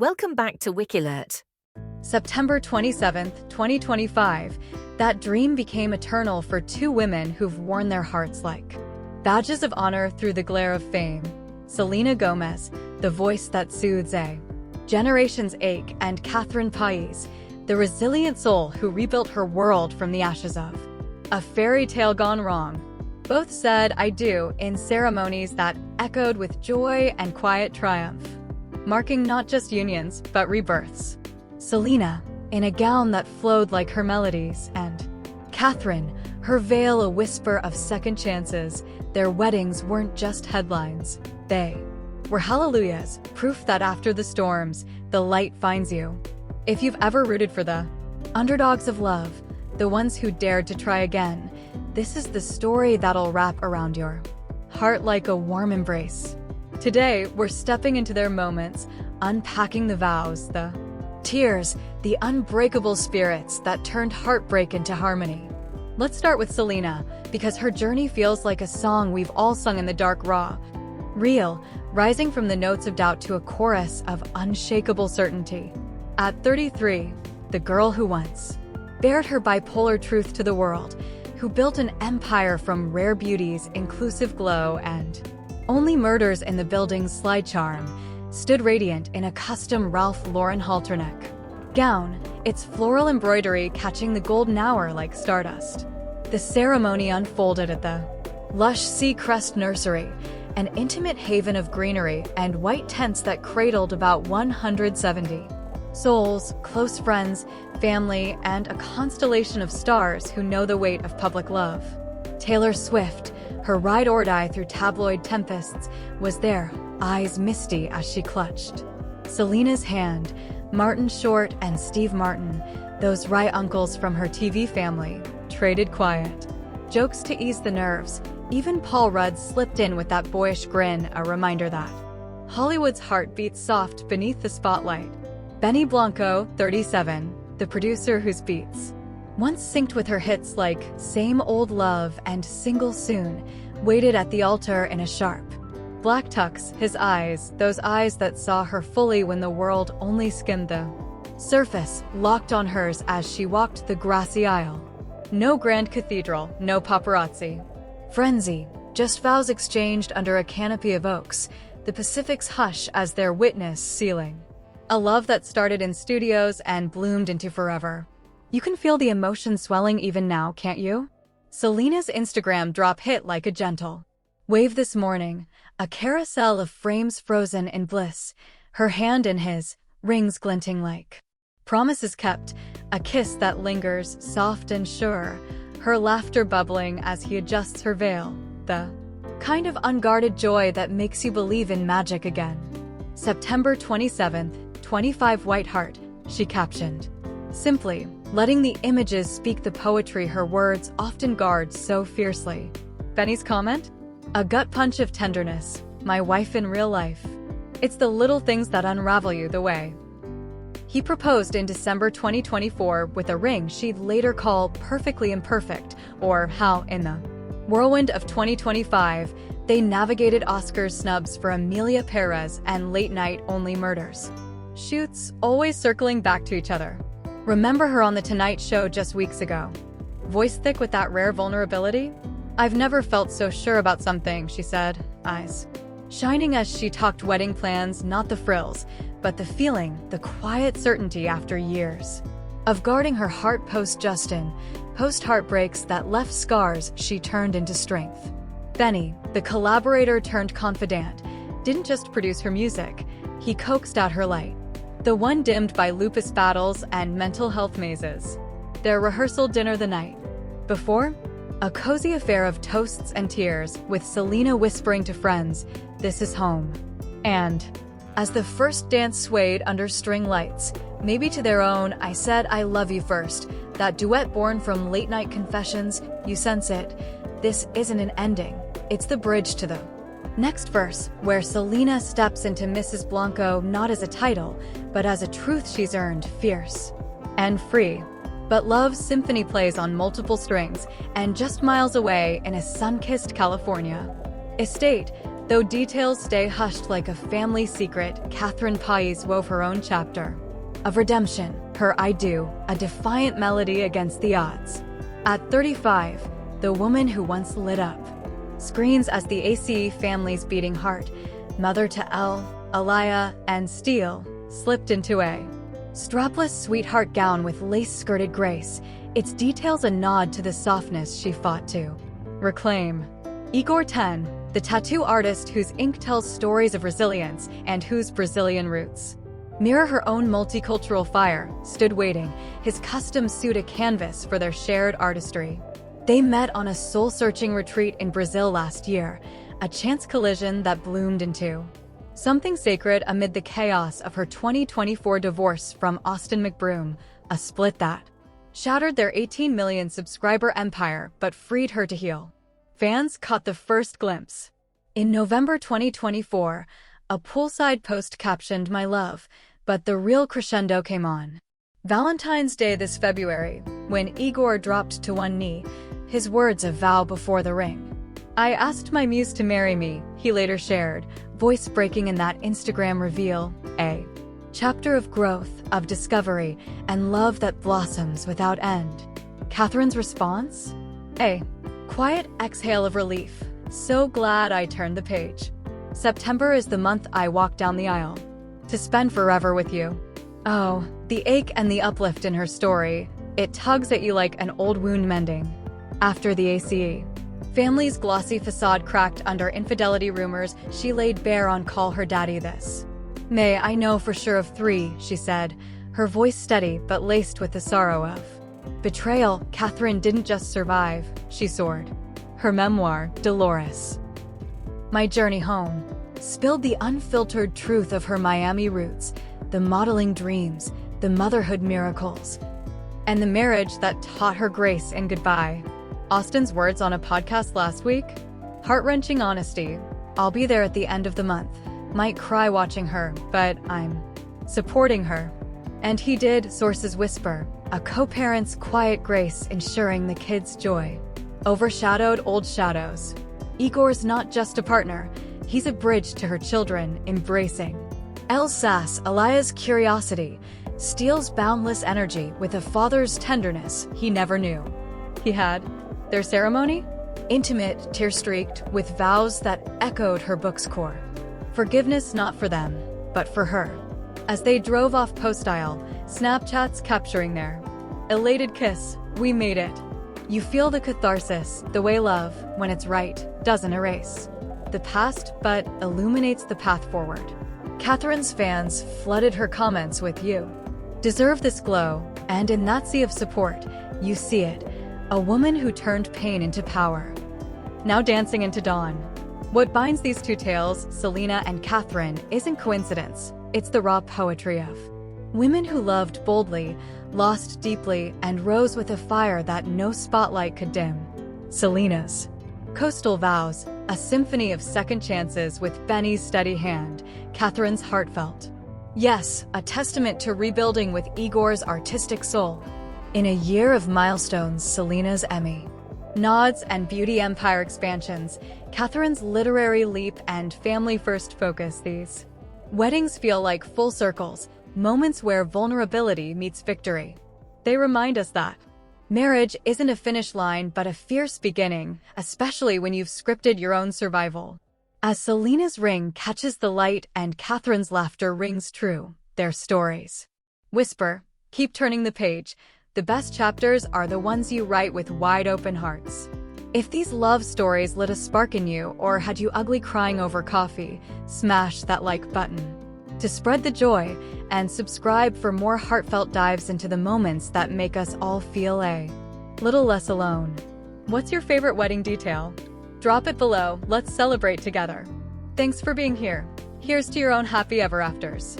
Welcome back to WikiLert. September 27th, 2025, that dream became eternal for two women who've worn their hearts like badges of honor through the glare of fame. Selena Gomez, the voice that soothes a generation's ache, and Paiz, the resilient soul who rebuilt her world from the ashes of a fairy tale gone wrong. Both said "I do" in ceremonies that echoed with joy and quiet triumph, marking not just unions, but rebirths. Selena, in a gown that flowed like her melodies, and Catherine, her veil a whisper of second chances. Their weddings weren't just headlines. They were hallelujahs, proof that after the storms, the light finds you. If you've ever rooted for the underdogs of love, the ones who dared to try again, this is the story that'll wrap around your heart like a warm embrace. Today, we're stepping into their moments, unpacking the vows, the tears, the unbreakable spirits that turned heartbreak into harmony. Let's start with Selena, because her journey feels like a song we've all sung in the dark, real, rising from the notes of doubt to a chorus of unshakable certainty. At 33, the girl who once bared her bipolar truth to the world, who built an empire from rare beauty's inclusive glow and only murders in the building's slide charm, stood radiant in a custom Ralph Lauren halterneck gown, its floral embroidery catching the golden hour like stardust. The ceremony unfolded at the lush Seacrest Nursery, an intimate haven of greenery and white tents that cradled about 170 souls, close friends, family, and a constellation of stars who know the weight of public love. Taylor Swift, her ride or die through tabloid tempests, was there, eyes misty as she clutched Selena's hand. Martin Short and Steve Martin, those Rye uncles from her TV family, traded quiet jokes to ease the nerves. Even Paul Rudd slipped in with that boyish grin, a reminder that Hollywood's heart beats soft beneath the spotlight. Benny Blanco, 37, the producer whose beats once synced with her hits like Same Old Love and Single Soon, waited at the altar in a sharp black tux, his eyes, those eyes that saw her fully when the world only skimmed the surface, locked on hers as she walked the grassy aisle. No grand cathedral, no paparazzi frenzy, just vows exchanged under a canopy of oaks, the Pacific's hush as their witness sealing a love that started in studios and bloomed into forever. You can feel the emotion swelling even now, can't you? Selena's Instagram drop hit like a gentle wave this morning, a carousel of frames frozen in bliss, her hand in his, rings glinting like promises kept, a kiss that lingers, soft and sure, her laughter bubbling as he adjusts her veil, the kind of unguarded joy that makes you believe in magic again. September 27th, 25 White Heart, she captioned, simply letting the images speak the poetry her words often guard so fiercely. Benny's comment? A gut punch of tenderness, my wife in real life. It's the little things that unravel you the way. He proposed in December 2024 with a ring she'd later call perfectly imperfect, or how, in the whirlwind of 2025, they navigated Oscars snubs for Amelia Perez and late-night Only Murders shoots, always circling back to each other. Remember her on The Tonight Show just weeks ago? Voice thick with that rare vulnerability? I've never felt so sure about something, she said, eyes shining as she talked wedding plans, not the frills, but the feeling, the quiet certainty after years of guarding her heart post-Justin, post-heartbreaks that left scars she turned into strength. Benny, the collaborator turned confidant, didn't just produce her music, he coaxed out her light, the one dimmed by lupus battles and mental health mazes. Their rehearsal dinner the night before? A cozy affair of toasts and tears, with Selena whispering to friends, "This is home." And as the first dance swayed under string lights, maybe to their own "I Said I Love You First," that duet born from late-night confessions, you sense it. This isn't an ending, it's the bridge to the next verse, where Selena steps into Mrs. Blanco not as a title, but as a truth she's earned, fierce and free. But love's symphony plays on multiple strings, and just miles away in a sun-kissed California estate, Though details stay hushed like a family secret, Paiz wove her own chapter of redemption, her I Do, a defiant melody against the odds. At 35, the woman who once lit up screens as the ACE family's beating heart, mother to Elle, Aliyah, and Steele, slipped into a strapless sweetheart gown with lace-skirted grace, its details a nod to the softness she fought to reclaim. Igor, 10, the tattoo artist whose ink tells stories of resilience and whose Brazilian roots mirror her own multicultural fire, stood waiting, his custom suit a canvas for their shared artistry. They met on a soul-searching retreat in Brazil last year, a chance collision that bloomed into something sacred amid the chaos of her 2024 divorce from Austin McBroom, a split that shattered their 18 million subscriber empire but freed her to heal. Fans caught the first glimpse. In November 2024, a poolside post captioned "My love," but the real crescendo came on Valentine's Day this February, when Igor dropped to one knee, his words a vow before the ring. "I asked my muse to marry me," he later shared, voice breaking in that Instagram reveal, a chapter of growth, of discovery, and love that blossoms without end. Catherine's response? A quiet exhale of relief. "So glad I turned the page. September is the month I walk down the aisle to spend forever with you." Oh, the ache and the uplift in her story. It tugs at you like an old wound mending. After the ACE family's glossy facade cracked under infidelity rumors, she laid bare on "Call Her Daddy This May I know for sure of 3, she said, her voice steady but laced with the sorrow of betrayal. Catherine didn't just survive, she soared. Her memoir, Dolores, My Journey Home, spilled the unfiltered truth of her Miami roots, the modeling dreams, the motherhood miracles, and the marriage that taught her grace and goodbye. Austin's words on a podcast last week? Heart-wrenching honesty. "I'll be there at the end of the month. Might cry watching her, but I'm supporting her." And he did, sources whisper, a co-parent's quiet grace ensuring the kids' joy overshadowed old shadows. Igor's not just a partner, he's a bridge to her children, embracing Elle's sass, Aliyah's curiosity, Steele's boundless energy with a father's tenderness he never knew he had. Their ceremony? Intimate, tear-streaked, with vows that echoed her book's core. Forgiveness not for them, but for her. As they drove off post-aisle, Snapchats capturing their elated kiss. "We made it." You feel the catharsis, the way love, when it's right, doesn't erase the past but illuminates the path forward. Catherine's fans flooded her comments with "You deserve this glow," and in that sea of support, you see it. A woman who turned pain into power, now dancing into dawn. What binds these two tales, Selena and Catherine, isn't coincidence. It's the raw poetry of women who loved boldly, lost deeply, and rose with a fire that no spotlight could dim. Selena's coastal vows, a symphony of second chances with Benny's steady hand. Catherine's heartfelt yes, a testament to rebuilding with Igor's artistic soul. In a year of milestones, Selena's Emmy nods and beauty empire expansions, Catherine's literary leap and family-first focus, these weddings feel like full circles, moments where vulnerability meets victory. They remind us that marriage isn't a finish line but a fierce beginning, especially when you've scripted your own survival. As Selena's ring catches the light and Catherine's laughter rings true, their stories whisper, keep turning the page. The best chapters are the ones you write with wide open hearts. If these love stories lit a spark in you or had you ugly crying over coffee, smash that like button to spread the joy, and subscribe for more heartfelt dives into the moments that make us all feel a little less alone. What's your favorite wedding detail? Drop it below, let's celebrate together. Thanks for being here. Here's to your own happy ever afters.